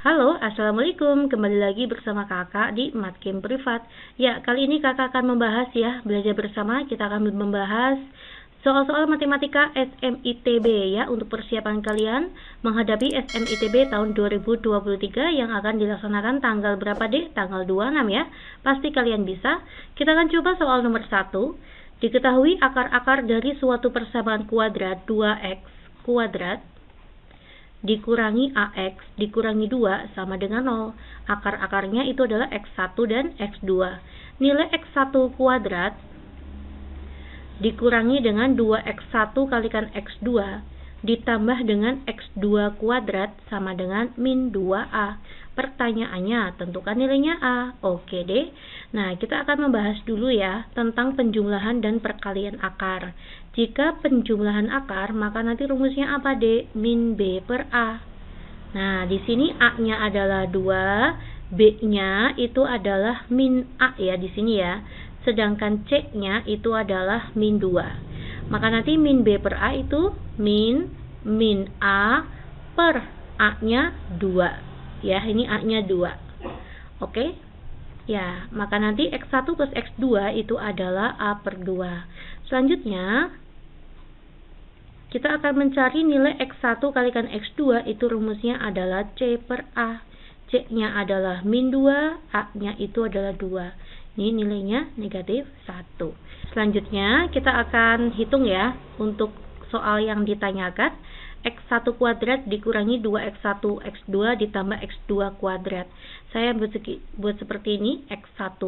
Halo, Assalamualaikum. Kembali lagi bersama kakak di Matkim Privat. Ya, kali ini kakak akan membahas belajar bersama. Kita akan membahas soal-soal matematika SMITB ya, untuk persiapan kalian menghadapi SMITB tahun 2023 yang akan dilaksanakan tanggal berapa deh? Tanggal 26 ya. Pasti kalian bisa. Kita akan coba soal nomor 1. Diketahui akar-akar dari suatu persamaan kuadrat 2x kuadrat dikurangi AX dikurangi 2 sama dengan 0. Akar-akarnya itu adalah X1 dan X2. Nilai X1 kuadrat dikurangi dengan 2X1 kalikan X2 ditambah dengan X2 kuadrat sama dengan min 2A. Pertanyaannya, tentukan nilainya A. Oke deh. Nah, kita akan membahas dulu ya tentang penjumlahan dan perkalian akar. Jika penjumlahan akar, maka nanti rumusnya apa deh? Min B per A. Nah, di sini A-nya adalah 2, B-nya itu adalah min A ya di sini ya. Sedangkan C-nya itu adalah min 2. Maka nanti min B per A itu min A per A-nya 2. Ya, ini A-nya 2. Oke? Ya, maka nanti X1 plus X2 itu adalah A per 2. Selanjutnya, kita akan mencari nilai X1 kalikan X2, itu rumusnya adalah C per A. C-nya adalah min 2, A-nya itu adalah 2. Ini nilainya negatif 1. Selanjutnya, kita akan hitung ya, untuk soal yang ditanyakan. X1 kuadrat dikurangi 2X1 X2 ditambah X2 kuadrat. Saya buat seperti ini, X1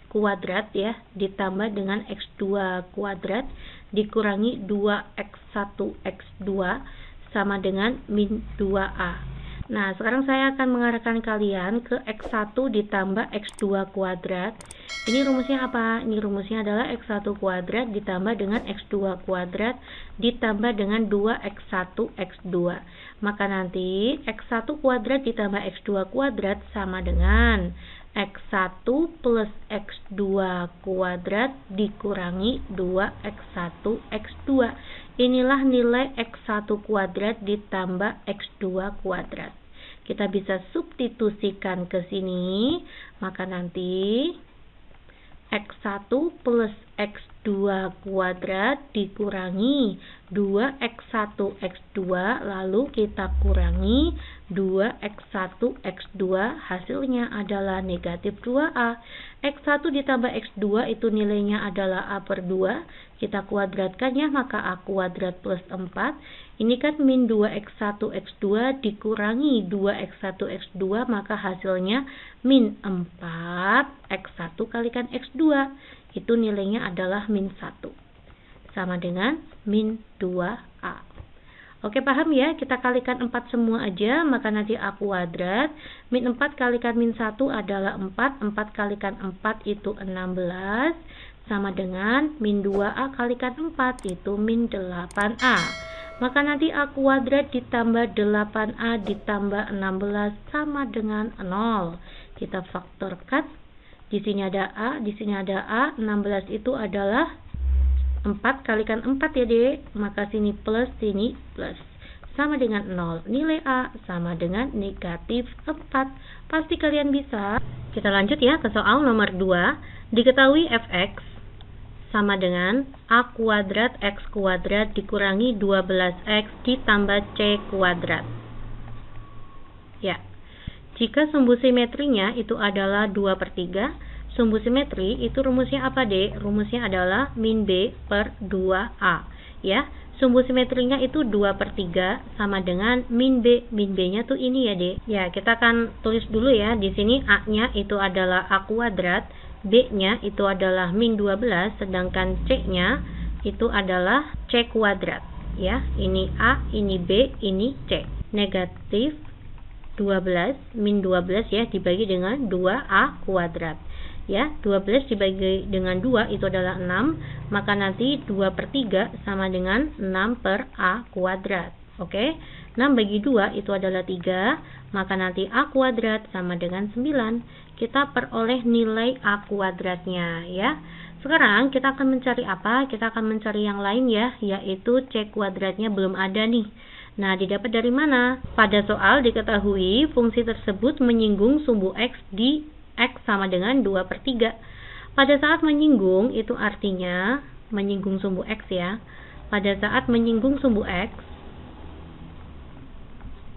kuadrat ya ditambah dengan X2 kuadrat dikurangi 2X1 X2 sama dengan min 2A. Nah, sekarang saya akan mengarahkan kalian ke X1 ditambah X2 kuadrat. Ini rumusnya apa? Ini rumusnya adalah X1 kuadrat ditambah dengan X2 kuadrat ditambah dengan 2X1 X2. Maka nanti X1 kuadrat ditambah X2 kuadrat sama dengan X1 plus X2 kuadrat dikurangi 2X1 X2. Inilah nilai X1 kuadrat ditambah X2 kuadrat. Kita bisa substitusikan ke sini, maka nanti X1 plus X2 kuadrat dikurangi 2X1 X2, lalu kita kurangi 2X1 X2, hasilnya adalah negatif 2A. X1 ditambah X2 itu nilainya adalah A per 2. Kita kuadratkan ya, maka A kuadrat plus 4. Ini kan min 2X1 X2 dikurangi 2X1 X2, maka hasilnya min 4 X1 kalikan X2. Itu nilainya adalah min 1. Sama dengan min 2A. Oke, paham ya? Kita kalikan 4 semua aja, maka nanti A kuadrat min 4 kalikan min 1 adalah 4. 4 kalikan 4 itu 16 sama dengan min 2A kalikan 4 itu min 8A. Maka nanti A kuadrat ditambah 8A ditambah 16 sama dengan 0. Kita faktorkan. Di sini ada A, di sini ada A. 16 itu adalah 4 kalikan 4 ya dek. Maka sini plus, sini plus. Sama dengan 0. Nilai A sama dengan negatif 4. Pasti kalian bisa. Kita lanjut ya ke soal nomor 2. Diketahui fx sama dengan A kuadrat X kuadrat dikurangi 12X ditambah C kuadrat. Ya, jika sumbu simetrinya itu adalah 2 per 3, sumbu simetri itu rumusnya apa deh? Rumusnya adalah min B per 2A. Ya, sumbu simetrinya itu 2 per 3 sama dengan min B. Min B-nya tuh ini ya deh. Ya, kita akan tulis dulu ya. Di sini A-nya itu adalah A kuadrat, B-nya itu adalah min 12, sedangkan C-nya itu adalah C kuadrat. Ya, ini A, ini B, ini C. Negatif 12, min 12 ya, dibagi dengan 2A kuadrat. Ya, 12 dibagi dengan 2 itu adalah 6, maka nanti 2 per 3 sama dengan 6 per A kuadrat. Oke, 6 bagi 2 itu adalah 3, maka nanti A kuadrat sama dengan 9. Kita peroleh nilai A kuadratnya ya. Sekarang kita akan mencari apa? Kita akan mencari yang lain ya, yaitu C kuadratnya belum ada nih. Nah, didapat dari mana? Pada soal diketahui fungsi tersebut menyinggung sumbu X di X sama dengan 2/3. Pada saat menyinggung, itu artinya menyinggung sumbu X ya. Pada saat menyinggung sumbu X,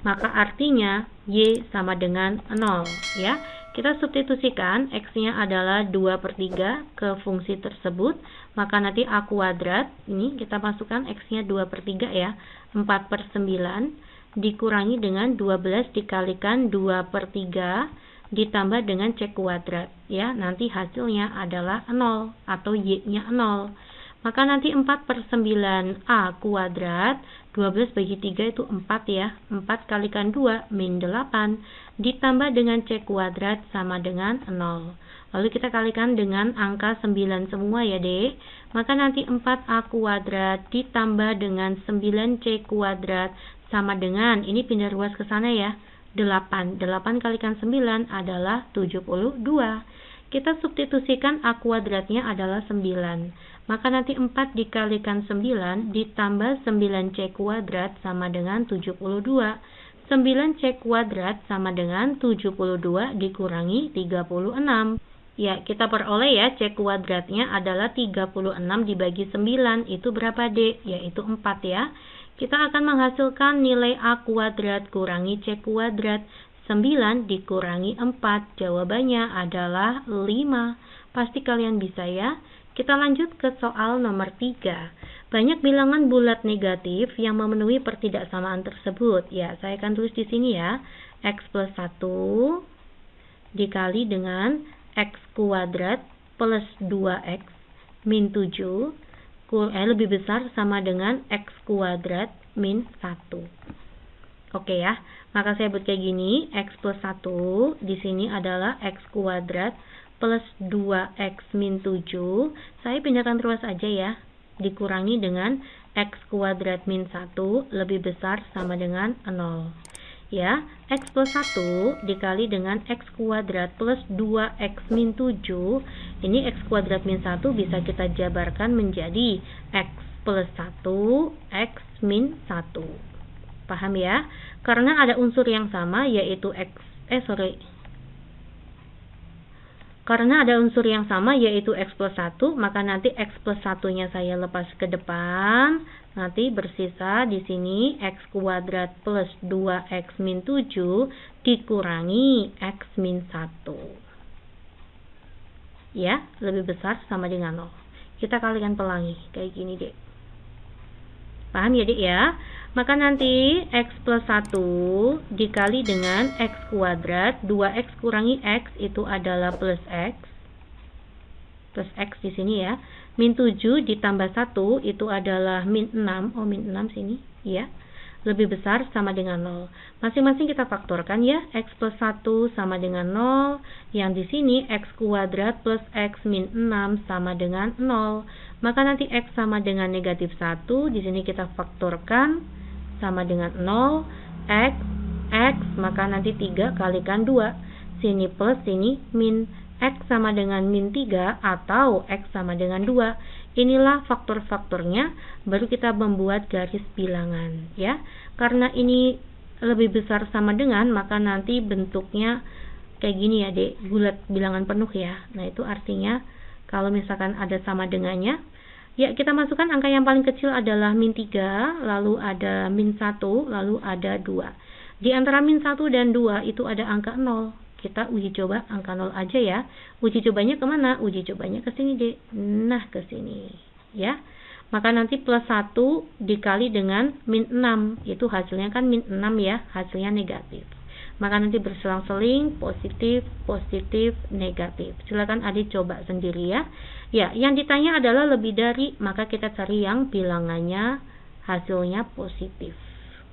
maka artinya Y sama dengan 0 ya. Kita substitusikan X-nya adalah 2/3 ke fungsi tersebut, maka nanti A kuadrat, ini kita masukkan X-nya 2/3 ya, 4/9 dikurangi dengan 12 dikalikan 2/3 ditambah dengan C kuadrat ya, nanti hasilnya adalah 0 atau Y-nya 0. Maka nanti 4/9 A kuadrat, 12 bagi 3 itu 4 ya, 4 kalikan 2 min 8 ditambah dengan C kuadrat sama dengan 0. Lalu kita kalikan dengan angka 9 semua ya dek. Maka nanti 4A kuadrat ditambah dengan 9C kuadrat sama dengan, ini pindah ruas ke sana ya, 8. 8 kalikan 9 adalah 72. Kita substitusikan A kuadratnya adalah 9. Maka nanti 4 dikalikan 9 ditambah 9C kuadrat sama dengan 72. 9C kuadrat sama dengan 72 dikurangi 36. Ya, kita peroleh ya, C kuadratnya adalah 36 dibagi 9. Itu berapa, Dek? Yaitu 4 ya. Kita akan menghasilkan nilai A kuadrat kurangi C kuadrat. 9 dikurangi 4. Jawabannya adalah 5. Pasti kalian bisa ya. Kita lanjut ke soal nomor 3. Banyak bilangan bulat negatif yang memenuhi pertidaksamaan tersebut. Ya, saya akan tulis di sini ya. X plus 1 dikali dengan X kuadrat plus 2X min 7 lebih besar sama dengan X kuadrat min 1. Oke ya, maka saya buat kayak gini. X plus 1 di sini adalah X kuadrat plus 2X min 7, saya pindahkan ruas aja ya, dikurangi dengan X kuadrat min 1 lebih besar sama dengan 0 ya. X plus 1 dikali dengan X kuadrat plus 2X min 7, ini X kuadrat min 1 bisa kita jabarkan menjadi X plus 1 X min 1. Paham ya? Karena ada unsur yang sama yaitu Karena ada unsur yang sama yaitu X plus 1, maka nanti X plus 1-nya saya lepas ke depan. Nanti bersisa di sini X kuadrat plus 2X min 7 dikurangi X min 1. Ya, lebih besar sama dengan 0. Kita kalikan pelangi, kayak gini deh. Paham ya dek ya? Maka nanti X plus 1 dikali dengan X kuadrat, 2X kurangi X itu adalah plus X di sini ya, min 7 ditambah 1 itu adalah min 6, min 6 sini ya, lebih besar sama dengan 0. Masing-masing kita faktorkan ya, X plus 1 sama dengan 0, yang di sini X kuadrat plus X min 6 sama dengan 0. Maka nanti X sama dengan negatif 1, di sini kita faktorkan sama dengan 0, X, maka nanti 3 kalikan 2, sini plus, sini min, X sama dengan min 3 atau X sama dengan 2. Inilah faktor-faktornya, baru kita membuat garis bilangan ya. Karena ini lebih besar sama dengan, maka nanti bentuknya kayak gini ya dek, bulat bilangan penuh ya. Nah itu artinya kalau misalkan ada sama dengannya, ya kita masukkan angka yang paling kecil adalah min 3, lalu ada min 1, lalu ada 2. Di antara min 1 dan 2 itu ada angka 0. Kita uji coba angka 0 aja ya. Uji cobanya kemana? Uji cobanya ke sini deh. Nah ke sini ya. Maka nanti plus 1 dikali dengan min 6. Itu hasilnya kan min 6 ya. Hasilnya negatif. Maka nanti berselang-seling positif, positif, negatif. Silakan adik coba sendiri ya. Ya, yang ditanya adalah lebih dari, maka kita cari yang bilangannya hasilnya positif.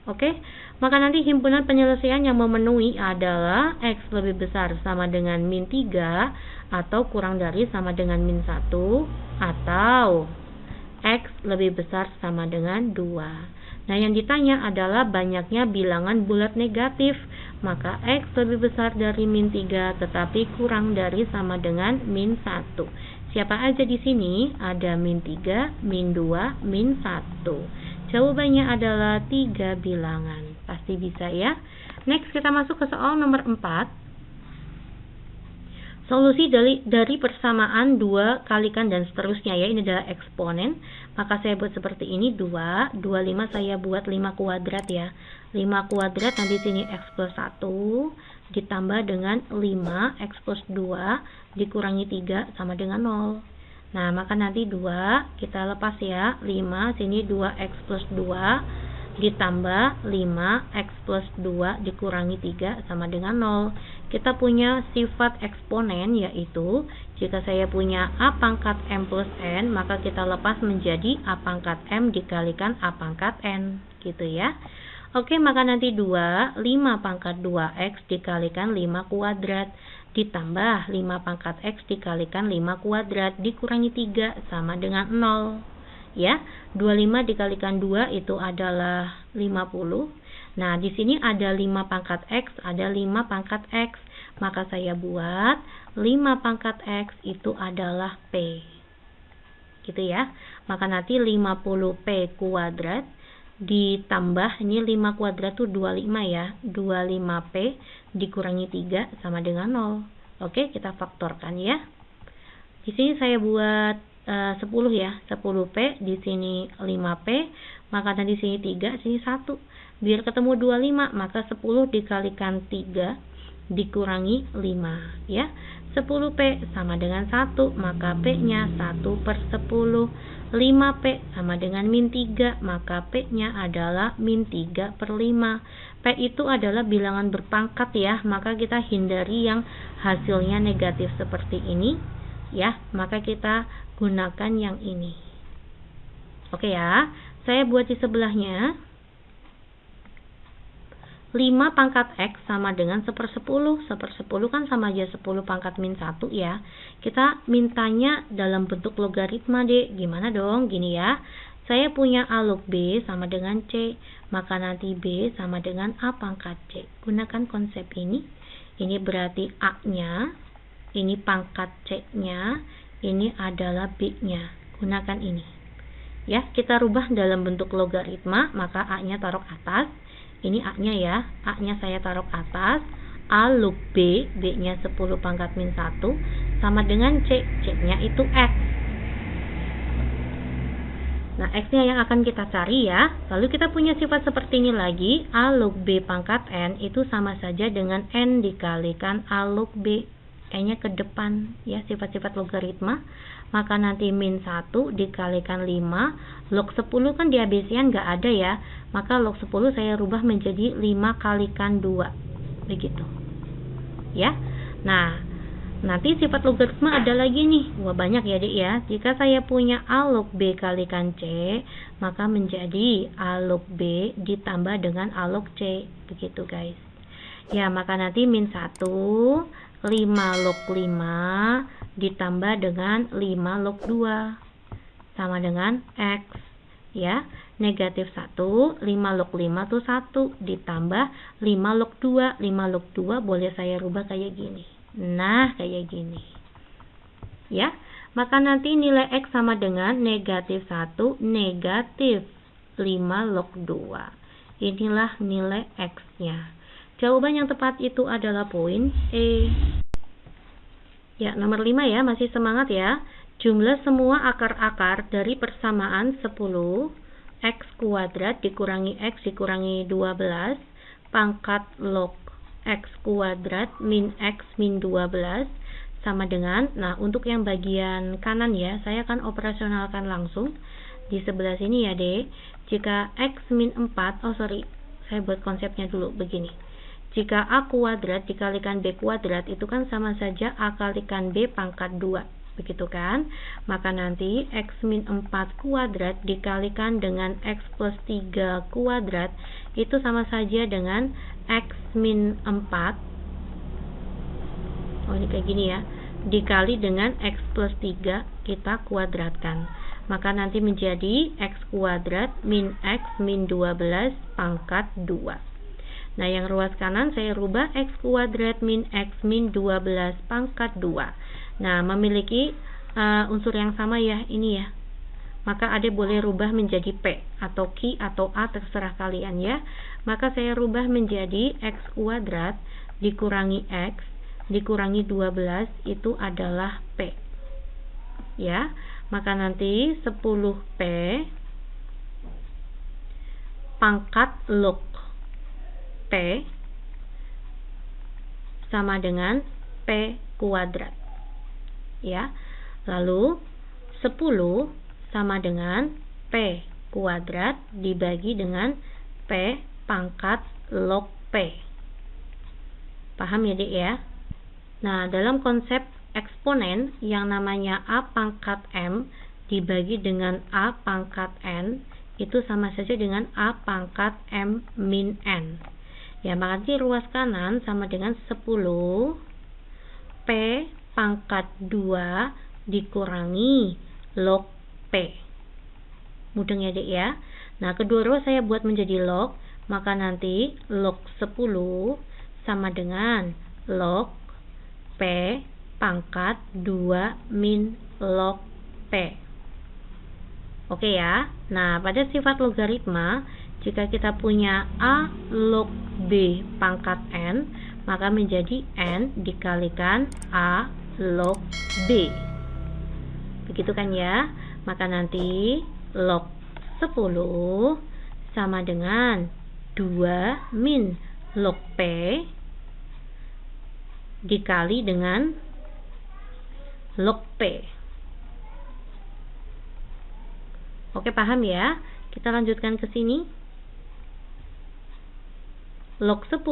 Oke, maka nanti himpunan penyelesaian yang memenuhi adalah X lebih besar sama dengan min 3 atau kurang dari sama dengan min 1 atau X lebih besar sama dengan 2. Nah, yang ditanya adalah banyaknya bilangan bulat negatif, maka X lebih besar dari min 3 tetapi kurang dari sama dengan min 1. Siapa aja di sini? Ada min 3, min 2, min 1. Jawabannya adalah 3 bilangan. Pasti bisa ya. Next kita masuk ke soal nomor 4. Solusi dari persamaan 2 kalikan dan seterusnya ya. Ini adalah eksponen. Maka saya buat seperti ini, 2, 25 saya buat 5 kuadrat ya. 5 kuadrat, nanti sini x plus 1 ditambah dengan 5, x plus 2 dikurangi 3 sama dengan 0. Nah, maka nanti 2 kita lepas ya. 5, sini 2x plus 2 ditambah 5x plus 2 dikurangi 3 sama dengan 0. Kita punya sifat eksponen, yaitu jika saya punya a pangkat m plus n, maka kita lepas menjadi a pangkat m dikalikan a pangkat n, gitu ya. Oke, maka nanti 5 pangkat 2x dikalikan 5 kuadrat ditambah 5 pangkat x dikalikan 5 kuadrat dikurangi 3 sama dengan 0. Ya, 25 dikalikan 2 itu adalah 50. Nah, di sini ada 5 pangkat x, ada 5 pangkat x. Maka saya buat 5 pangkat x itu adalah p. Gitu ya. Maka nanti 50p kuadrat ditambah, ini 5 kuadrat itu 25 ya. 25p dikurangi 3 sama dengan 0. Oke, kita faktorkan ya. Di sini saya buat 10 ya, 10p, di sini 5p, maka di sini 3, sini 1. Biar ketemu 25, maka 10 dikalikan 3 dikurangi 5 ya. 10p sama dengan 1, maka p-nya 1/10. 5p sama dengan min 3, maka p-nya adalah min 3/5. P itu adalah bilangan berpangkat ya, maka kita hindari yang hasilnya negatif seperti ini ya, maka kita gunakan yang ini. Oke ya, saya buat di sebelahnya. 5 pangkat x sama dengan 1/10. 1/10 kan sama aja 10 pangkat min 1 ya. Kita mintanya dalam bentuk logaritma deh. Gimana dong? Gini ya. Saya punya a log b sama dengan c. Maka nanti b sama dengan a pangkat c. Gunakan konsep ini. Ini berarti a-nya. Ini pangkat c-nya. Ini adalah b-nya. Gunakan ini. Ya, kita rubah dalam bentuk logaritma. Maka a-nya taruh atas. Ini a-nya ya, a-nya saya taruh atas, a log b, b-nya 10 pangkat min 1, sama dengan c, c-nya itu x. Nah, x-nya yang akan kita cari ya. Lalu kita punya sifat seperti ini lagi, a log b pangkat n itu sama saja dengan n dikalikan a log b. E-nya ke depan ya, sifat-sifat logaritma. Maka nanti min 1 dikalikan 5, log 10 kan di ABC-an nggak ada ya, maka log 10 saya rubah menjadi 5 kalikan 2 begitu ya. Nah, nanti sifat logaritma ada lagi nih. Wah, banyak ya dek ya. Jika saya punya a log b kalikan c, maka menjadi a log b ditambah dengan a log c, begitu guys ya. Maka nanti min 1 5 log 5 ditambah dengan 5 log 2 sama dengan x ya. Negatif 1, 5 log 5 itu 1 ditambah 5 log 2. 5 log 2 boleh saya rubah kayak gini. Nah, kayak gini ya. Maka nanti nilai x sama dengan negatif 1 negatif 5 log 2. Inilah nilai x-nya. Jawaban yang tepat itu adalah poin E. Ya, nomor 5 ya, masih semangat ya. Jumlah semua akar-akar dari persamaan 10 x kuadrat dikurangi x dikurangi 12 pangkat log x kuadrat min x min 12 sama dengan, nah untuk yang bagian kanan ya, saya akan operasionalkan langsung di sebelah sini ya dek. Jika x min 4, saya buat konsepnya dulu begini. Jika a kuadrat dikalikan b kuadrat itu kan sama saja a kalikan b pangkat 2, begitu kan? Maka nanti x min 4 kuadrat dikalikan dengan x plus 3 kuadrat itu sama saja dengan x min 4. Oh, ini kayak gini ya. Dikali dengan x plus 3 kita kuadratkan. Maka nanti menjadi x kuadrat min x min 12 pangkat 2. Nah, yang ruas kanan saya rubah x kuadrat min x min 12 pangkat 2. Nah, memiliki unsur yang sama ya, ini ya. maka Ade boleh rubah menjadi P atau Q atau A, terserah kalian ya. Maka saya rubah menjadi X kuadrat dikurangi X dikurangi 12 itu adalah P ya. Maka nanti 10P pangkat log P sama dengan P kuadrat ya. Lalu 10 sama dengan P kuadrat dibagi dengan P pangkat log P. Paham ya Dek ya? Nah, dalam konsep eksponen yang namanya A pangkat M dibagi dengan A pangkat N itu sama saja dengan A pangkat M min N. Ya, maka nanti ruas kanan sama dengan 10 P pangkat 2 dikurangi log P. Mudah ya Dek ya. Nah, kedua ruas saya buat menjadi log, maka nanti log 10 sama dengan log P pangkat 2 min log P. Oke ya. Nah, pada sifat logaritma, jika kita punya A log B pangkat N, maka menjadi N dikalikan A log B. Begitu kan ya? Maka nanti log 10 sama dengan 2 min log P dikali dengan log P. Oke, paham ya? Kita lanjutkan ke sini. Log 10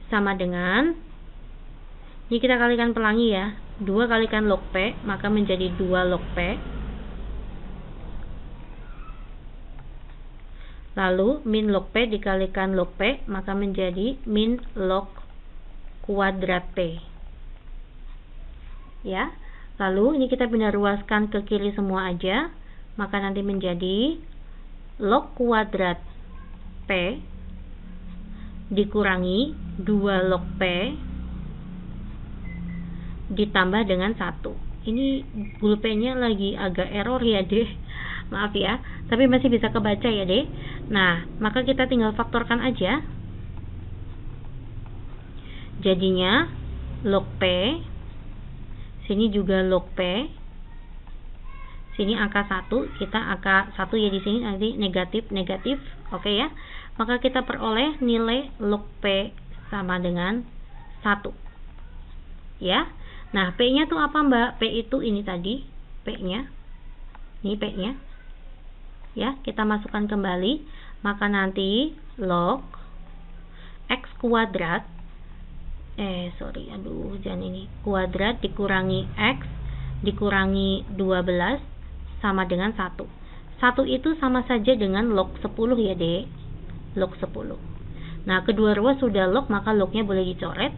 sama dengan, ini kita kalikan pelangi ya, 2 kalikan log P, maka menjadi 2 log P. Lalu min log P dikalikan log P, maka menjadi min log kuadrat P. Ya. Lalu ini kita pindah ruaskan ke kiri semua aja, maka nanti menjadi log kuadrat P dikurangi 2 log P ditambah dengan 1. Ini pulpennya lagi agak error ya deh, maaf ya, tapi masih bisa kebaca ya deh. Nah, maka kita tinggal faktorkan aja, jadinya log P, sini juga log P, sini angka 1, kita angka 1 ya di sini, nanti negatif, oke ya. Maka kita peroleh nilai log P sama dengan 1 ya. Nah, P-nya tuh apa Mbak? P itu ini tadi, P-nya. Ini P-nya. Ya, kita masukkan kembali. Maka nanti log X kuadrat kuadrat dikurangi X dikurangi 12 sama dengan 1. 1 itu sama saja dengan log 10 ya, Dek. Log 10. Nah, kedua ruas sudah log, maka lognya boleh dicoret.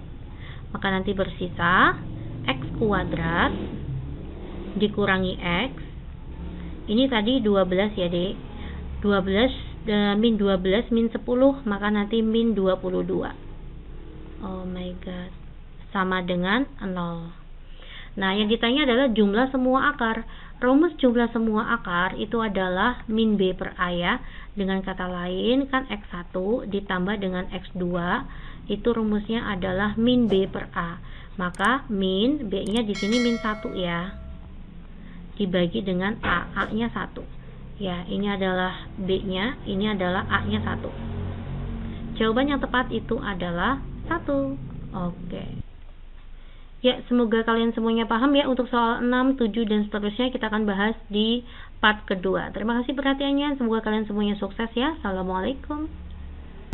Maka nanti bersisa X kuadrat dikurangi X, ini tadi 12 ya Dek, 12 min 12 min 10, maka nanti min 22. Oh my god, sama dengan 0. Nah, yang ditanya adalah jumlah semua akar. Rumus jumlah semua akar itu adalah min B per A ya. Dengan kata lain kan X1 ditambah dengan X2, itu rumusnya adalah min B per A. Maka min B-nya di sini min 1 ya. Dibagi dengan A, A-nya 1. Ya, ini adalah B-nya, ini adalah A-nya 1. Jawaban yang tepat itu adalah 1. Oke. Ya, semoga kalian semuanya paham ya. Untuk soal 6, 7, dan seterusnya kita akan bahas di part kedua. Terima kasih perhatiannya. Semoga kalian semuanya sukses ya. Assalamualaikum.